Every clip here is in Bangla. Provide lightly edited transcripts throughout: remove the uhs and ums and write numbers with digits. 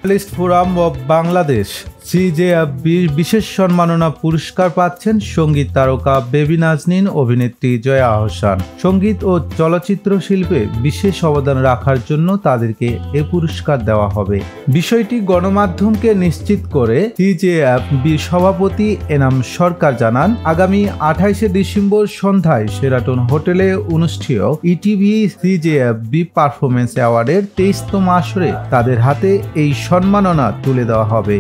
জার্নালিস্ট ফোরাম অব বাংলাদেশ সিজেএফবির বিশেষ সম্মাননা পুরস্কার পাচ্ছেন সঙ্গীত তারকা বেবি নাজনীন, অভিনেত্রী জয়া আহসান। সঙ্গীত ও চলচ্চিত্র শিল্পে বিশেষ অবদান রাখার জন্য তাদেরকে এ পুরস্কার দেওয়া হবে। বিষয়টি গণমাধ্যমকে নিশ্চিত করে সিজেএফবির সভাপতি এনাম সরকার জানান, আগামী 28শে ডিসেম্বর সন্ধ্যায় শেরাটন হোটেলে অনুষ্ঠেয় ইটিভি সিজেএফবি পারফরমেন্স অ্যাওয়ার্ডের 23তম আসরে তাদের হাতে এই সম্মাননা তুলে দেওয়া হবে।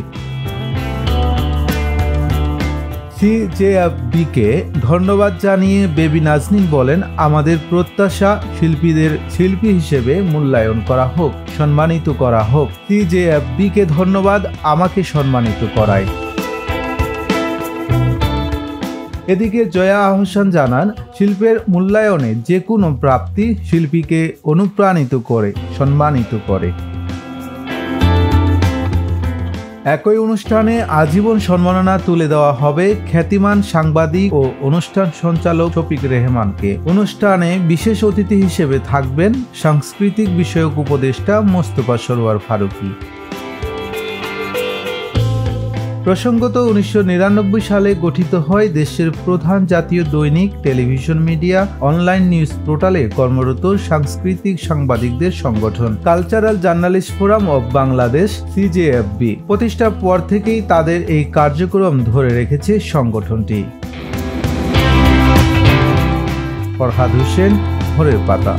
সিজেএফবিকে ধন্যবাদ জানিয়ে বেবি নাজনীন বলেন, আমাদের প্রত্যাশা শিল্পীদের শিল্পী হিসেবে মূল্যায়ন করা হোক, সম্মানিত করা হোক। সিজেএফবিকে ধন্যবাদ আমাকে সম্মানিত করায়। এদিকে জয়া আহসান জানান, শিল্পের মূল্যায়নে যে কোনো প্রাপ্তি শিল্পীকে অনুপ্রাণিত করে, সম্মানিত করে। একই অনুষ্ঠানে আজীবন সম্মাননা তুলে দেওয়া হবে খ্যাতিমান সাংবাদিক ও অনুষ্ঠান সঞ্চালক শফিক রেহমানকে। অনুষ্ঠানে বিশেষ অতিথি হিসেবে থাকবেন সাংস্কৃতিক বিষয়ক উপদেষ্টা মোস্তফা সরোয়ার ফারুকী। প্রসঙ্গত 1999 সালে গঠিত হয় দেশের প্রধান জাতীয় দৈনিক, টেলিভিশন মিডিয়া, অনলাইন নিউজ পোর্টালে কর্মরত সাংস্কৃতিক সাংবাদিকদের সংগঠন cultural journalist forum of Bangladesh CJFB. প্রতিষ্ঠার পর থেকেই তাদের এই কার্যক্রম ধরে রেখেছে সংগঠনটি। ফরহাদ হোসেন, ভোরের পাতা।